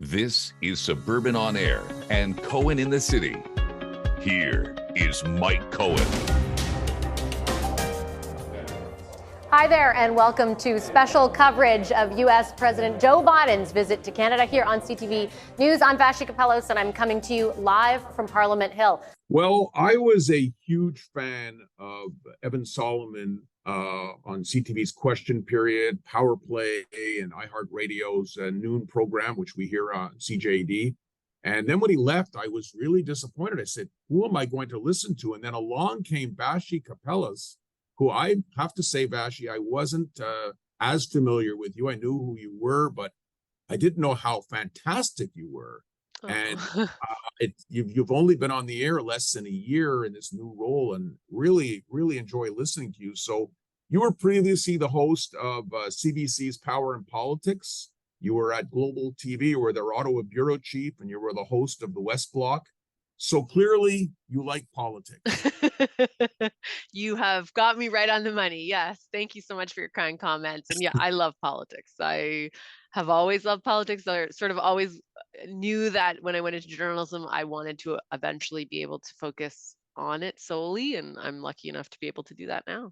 This is Suburban On Air and Cohen in the City. Here is Mike Cohen. Hi there, and welcome to special coverage of U.S. President Joe Biden's visit to Canada here on CTV News. I'm Vassy Kapelos, and I'm coming to you live from Parliament Hill. Well, I was a huge fan of Evan Solomon on CTV's Question Period, Power Play, and iHeartRadio's noon program, which we hear on CJAD. And then when he left, I was really disappointed. I said, who am I going to listen to? And then along came Vassy Kapelos, who I have to say, Vassy, I wasn't as familiar with you. I knew who you were, but I didn't know how fantastic you were. Oh. And you've only been on the air less than a year in this new role, and really enjoy listening to you. So you were previously the host of CBC's Power and Politics. You were at Global TV, you were their Ottawa bureau chief, and you were the host of the West Block. So clearly you like politics. You have got me right on the money. Yes. Thank you so much for your kind comments. And yeah, I love politics. I have always loved politics. I sort of always knew that when I went into journalism, I wanted to eventually be able to focus on it solely. And I'm lucky enough to be able to do that now.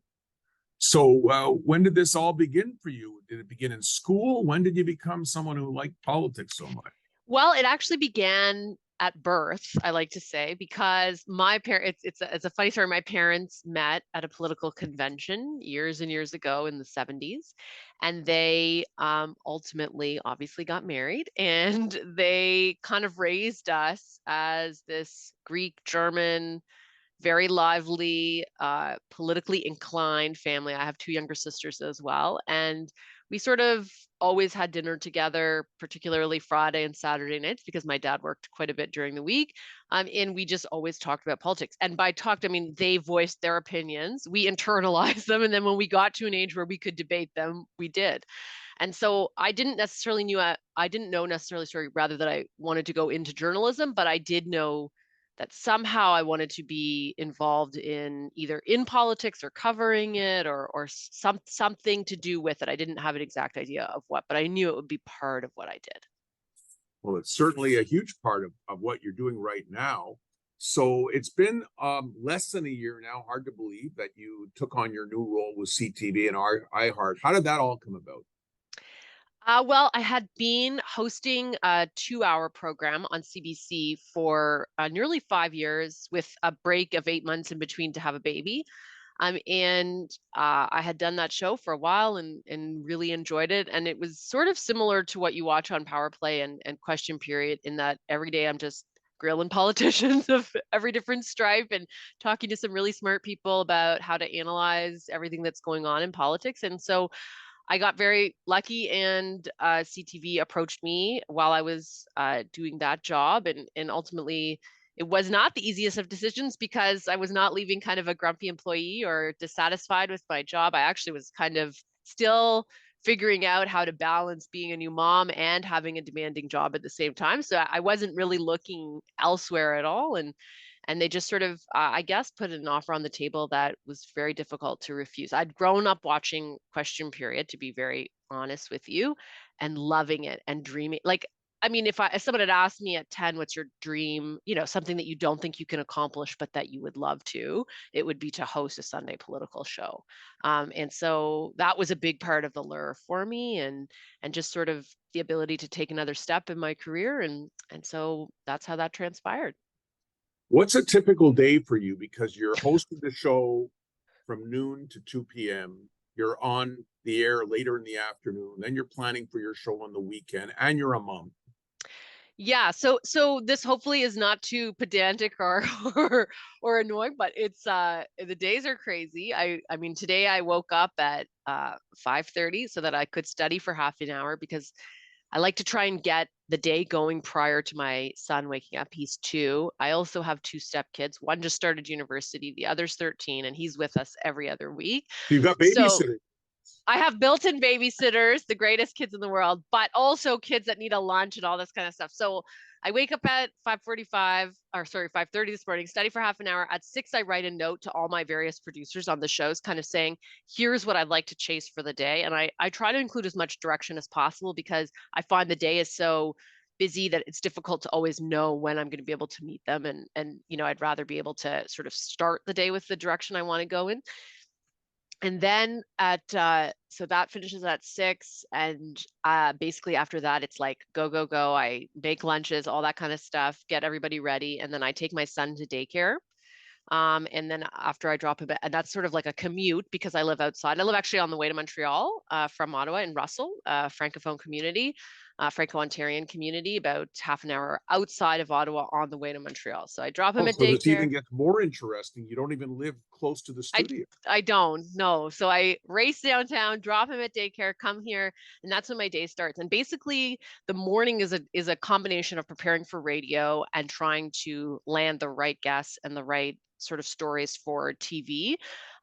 So when did this all begin for you? Did it begin in school? When did you become someone who liked politics so much? Well, it actually began at birth, I like to say, because my parents, it's a funny story. My parents met at a political convention years and years ago in the 70s, and they ultimately obviously got married, and they kind of raised us as this Greek, German, very lively, politically inclined family. I have two younger sisters as well. And we sort of always had dinner together, particularly Friday and Saturday nights, because my dad worked quite a bit during the week. And we just always talked about politics. And by talked, I mean, they voiced their opinions. We internalized them. And then when we got to an age where we could debate them, we did. And so I didn't know necessarily, rather that I wanted to go into journalism, but I did know that somehow I wanted to be involved in either in politics or covering it or something to do with it. I didn't have an exact idea of what, but I knew it would be part of what I did. Well, it's certainly a huge part of what you're doing right now. So it's been less than a year now, hard to believe, that you took on your new role with CTV and iHeart. How did that all come about? Well, I had been hosting a 2-hour program on CBC for nearly 5 years, with a break of 8 months in between to have a baby. And I had done that show for a while and really enjoyed it. And it was sort of similar to what you watch on Power Play and Question Period, in that every day I'm just grilling politicians of every different stripe and talking to some really smart people about how to analyze everything that's going on in politics. And so I got very lucky, and CTV approached me while I was doing that job. And ultimately, it was not the easiest of decisions, because I was not leaving kind of a grumpy employee or dissatisfied with my job. I actually was kind of still figuring out how to balance being a new mom and having a demanding job at the same time. So I wasn't really looking elsewhere at all. And they just sort of, I guess, put an offer on the table that was very difficult to refuse. I'd grown up watching Question Period, to be very honest with you, and loving it and dreaming. Like, I mean, if someone had asked me at 10, what's your dream, something that you don't think you can accomplish, but that you would love to, it would be to host a Sunday political show. And so that was a big part of the lure for me, and just sort of the ability to take another step in my career. And so that's how that transpired. What's a typical day for you? Because you're hosting the show from noon to 2 p.m. You're on the air later in the afternoon. Then you're planning for your show on the weekend, and you're a mom. Yeah, so this hopefully is not too pedantic or or annoying, but it's the days are crazy. I mean, today I woke up at 5:30 so that I could study for half an hour, because I like to try and get the day going prior to my son waking up. He's 2. I also have 2 stepkids. One just started university, the other's 13, and he's with us every other week. So you've got babysitters. So I have built-in babysitters, the greatest kids in the world, but also kids that need a lunch and all this kind of stuff. So I wake up at 5:30 this morning, study for half an hour. At 6, I write a note to all my various producers on the shows, kind of saying, here's what I'd like to chase for the day. And I try to include as much direction as possible, because I find the day is so busy that it's difficult to always know when I'm going to be able to meet them. And I'd rather be able to sort of start the day with the direction I want to go in. And then so that finishes at 6, and basically after that it's like go go go. I make lunches, all that kind of stuff, get everybody ready, and then I take my son to daycare. And then after I drop him, and that's sort of like a commute because I live outside. I live actually on the way to Montreal from Ottawa in Russell, Francophone community, Franco-Ontarian community, about half an hour outside of Ottawa on the way to Montreal. So I drop him at So this daycare. even gets more interesting. You don't even live close to the studio. I don't know. So I race downtown, drop him at daycare, come here, and that's when my day starts. And basically the morning is a combination of preparing for radio and trying to land the right guests and the right sort of stories for TV.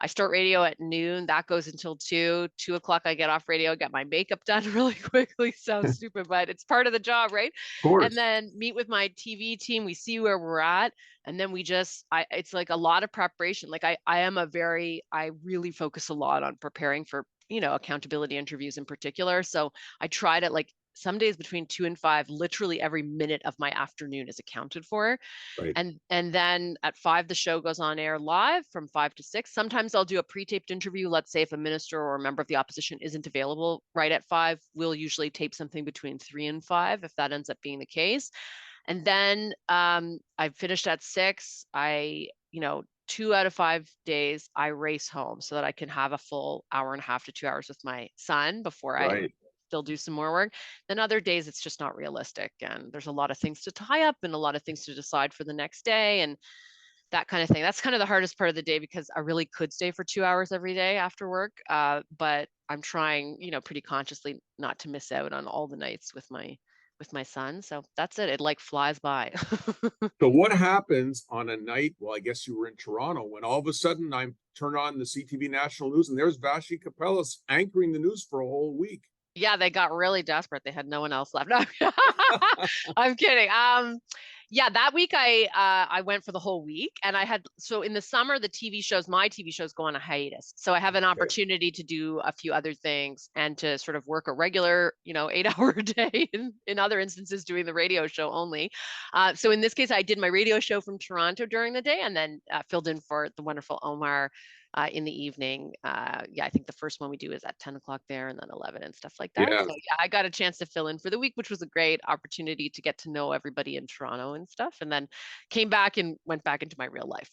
I start radio at noon. That goes until 2 o'clock. I get off radio, get my makeup done really quickly. Sounds stupid, but it's part of the job, right? Of course. And then meet with my TV team. We see where we're at. And then it's like a lot of preparation. Like I really focus a lot on preparing for, accountability interviews in particular. So I try to, like, some days between 2 and 5, literally every minute of my afternoon is accounted for. Right. And then at 5, the show goes on air live from 5 to 6. Sometimes I'll do a pre-taped interview. Let's say if a minister or a member of the opposition isn't available right at 5, we'll usually tape something between 3 and 5 if that ends up being the case. And then I finished at 6. 2 out of 5 days I race home so that I can have a full hour and a half to 2 hours with my son before I still do some more work. Then other days it's just not realistic, and there's a lot of things to tie up and a lot of things to decide for the next day and that kind of thing. That's kind of the hardest part of the day because I really could stay for 2 hours every day after work, but I'm trying, pretty consciously not to miss out on all the nights with my son. So that's it. It like flies by. So what happens on a night, well, I guess you were in Toronto, when all of a sudden I turn on the CTV National News and there's Vassy Kapelos anchoring the news for a whole week? Yeah, they got really desperate. They had no one else left. No, I'm kidding. Yeah, that week I went for the whole week, and so in the summer my TV shows go on a hiatus. So I have an opportunity to do a few other things and to sort of work a regular, 8-hour day in other instances doing the radio show only. So in this case, I did my radio show from Toronto during the day and then filled in for the wonderful Omar in the evening. I think the first one we do is at 10 o'clock there and then 11 and stuff like that. Yeah. So I got a chance to fill in for the week, which was a great opportunity to get to know everybody in Toronto and stuff. And then came back and went back into my real life.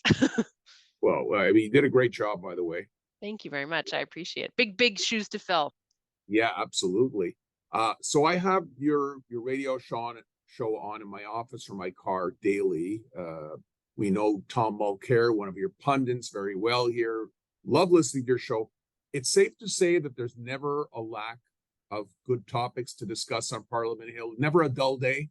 Well, I mean, you did a great job, by the way. Thank you very much. I appreciate it. Big shoes to fill. Yeah, absolutely. So I have your radio show on in my office or my car daily. We know Tom Mulcair, one of your pundits, very well here. Love listening to your show. It's safe to say that there's never a lack of good topics to discuss on Parliament Hill. Never a dull day.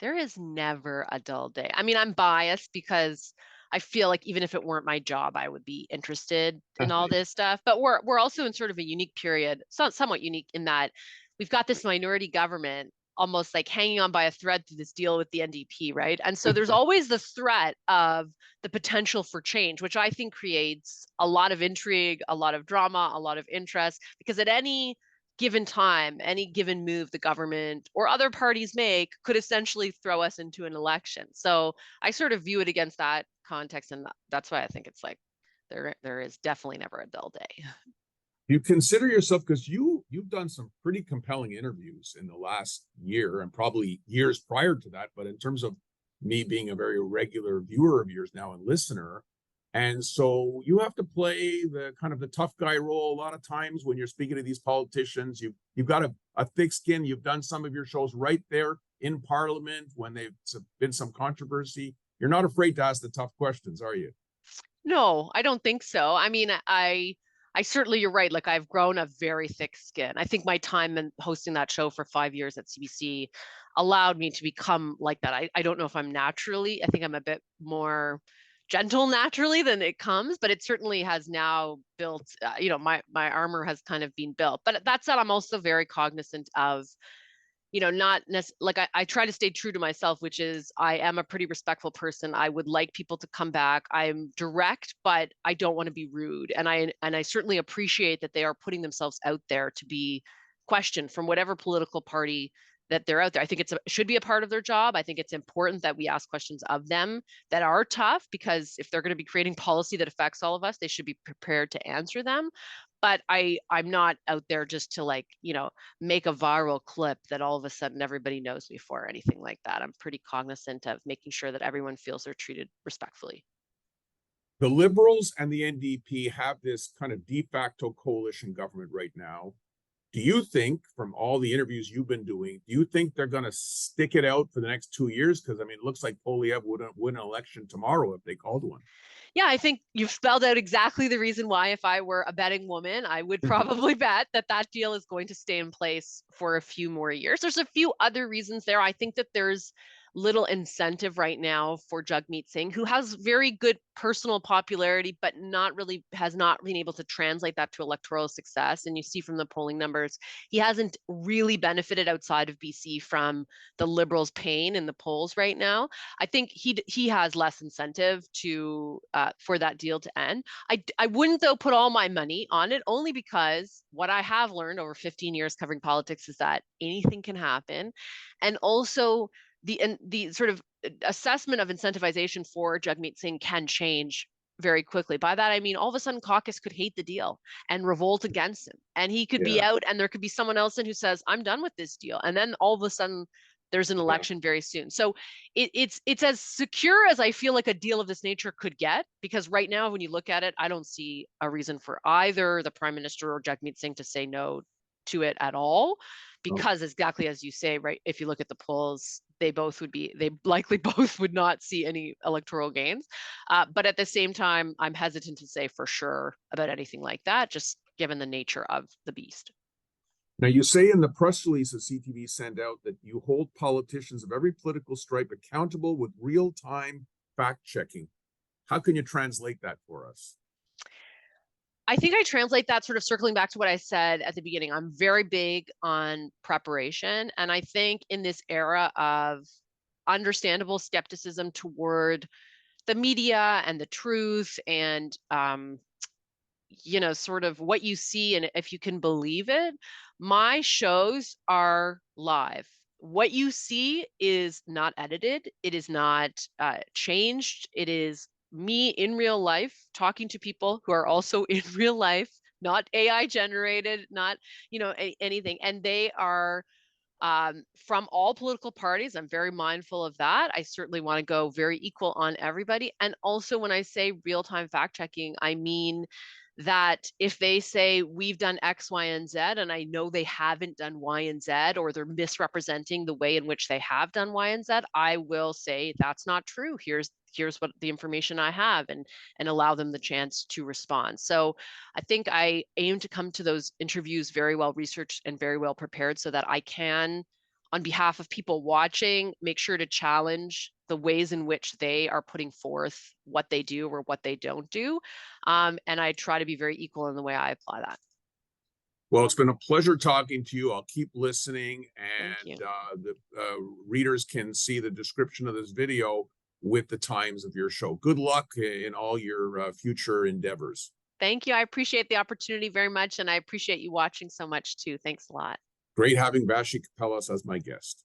There is never a dull day. I mean, I'm biased because I feel like even if it weren't my job, I would be interested in all this stuff. But we're also in sort of a unique period, somewhat unique in that we've got this minority government almost like hanging on by a thread through this deal with the NDP, right? And so there's always the threat of the potential for change, which I think creates a lot of intrigue, a lot of drama, a lot of interest, because at any given time, any given move the government or other parties make could essentially throw us into an election. So I sort of view it against that context, and that's why I think it's like there is definitely never a dull day. You consider yourself, because you've done some pretty compelling interviews in the last year and probably years prior to that, but in terms of me being a very regular viewer of yours now and listener, and so you have to play the kind of the tough guy role a lot of times when you're speaking to these politicians. You've got a thick skin. You've done some of your shows right there in Parliament when they've been some controversy. You're not afraid to ask the tough questions, are you? No, I don't think so. I mean, I certainly, you're right. Like, I've grown a very thick skin. I think my time in hosting that show for 5 years at CBC allowed me to become like that. I don't know if I'm naturally, I think I'm a bit more gentle naturally than it comes, but it certainly has now built, my armor has kind of been built. But that said, I'm also very cognizant of, not like I try to stay true to myself, which is I am a pretty respectful person. I would like people to come back. I'm direct, but I don't want to be rude. And I certainly appreciate that they are putting themselves out there to be questioned from whatever political party that they're out there. I think it should be a part of their job. I think it's important that we ask questions of them that are tough, because if they're going to be creating policy that affects all of us, they should be prepared to answer them. But I'm not out there just to, like, make a viral clip that all of a sudden everybody knows me for, or anything like that. I'm pretty cognizant of making sure that everyone feels they're treated respectfully. The Liberals and the NDP have this kind of de facto coalition government right now. Do you think, from all the interviews you've been doing, do you think they're going to stick it out for the next 2 years? Because, I mean, it looks like Poilievre would win an election tomorrow if they called one. Yeah, I think you've spelled out exactly the reason why. If I were a betting woman, I would probably bet that that deal is going to stay in place for a few more years. There's a few other reasons there. I think that there's little incentive right now for Jagmeet Singh, who has very good personal popularity, but has not been able to translate that to electoral success. And you see from the polling numbers, he hasn't really benefited outside of BC from the Liberals' pain in the polls right now. I think he has less incentive for that deal to end. I wouldn't, though, put all my money on it, only because what I have learned over 15 years covering politics is that anything can happen. And also, the sort of assessment of incentivization for Jagmeet Singh can change very quickly. By that, I mean, all of a sudden caucus could hate the deal and revolt against him. And he could be out, and there could be someone else in who says, I'm done with this deal. And then all of a sudden there's an election very soon. So it's as secure as I feel like a deal of this nature could get, because right now, when you look at it, I don't see a reason for either the Prime Minister or Jagmeet Singh to say no to it at all. Because exactly as you say, right, if you look at the polls, they likely both would not see any electoral gains. But at the same time, I'm hesitant to say for sure about anything like that, just given the nature of the beast. Now, you say in the press release that CTV sent out that you hold politicians of every political stripe accountable with real-time fact-checking. How can you translate that for us? I think I translate that, sort of circling back to what I said at the beginning. I'm very big on preparation. And I think in this era of understandable skepticism toward the media and the truth and, sort of what you see and if you can believe it, my shows are live. What you see is not edited. It is not changed. It is me in real life talking to people who are also in real life, not AI generated, not anything. And they are from all political parties. I'm very mindful of that. I certainly want to go very equal on everybody. And also, when I say real-time fact checking, I mean that if they say we've done X, Y, and Z, and I know they haven't done Y and Z, or they're misrepresenting the way in which they have done Y and Z, I will say that's not true. Here's what the information I have, and allow them the chance to respond. So I think I aim to come to those interviews very well researched and very well prepared, so that I can, on behalf of people watching, make sure to challenge the ways in which they are putting forth what they do or what they don't do. And I try to be very equal in the way I apply that. Well, it's been a pleasure talking to you. I'll keep listening, and the readers can see the description of this video with the times of your show. Good luck in all your future endeavors. Thank you. I appreciate the opportunity very much, and I appreciate you watching so much too. Thanks a lot. Great having Vassy Kapelos as my guest.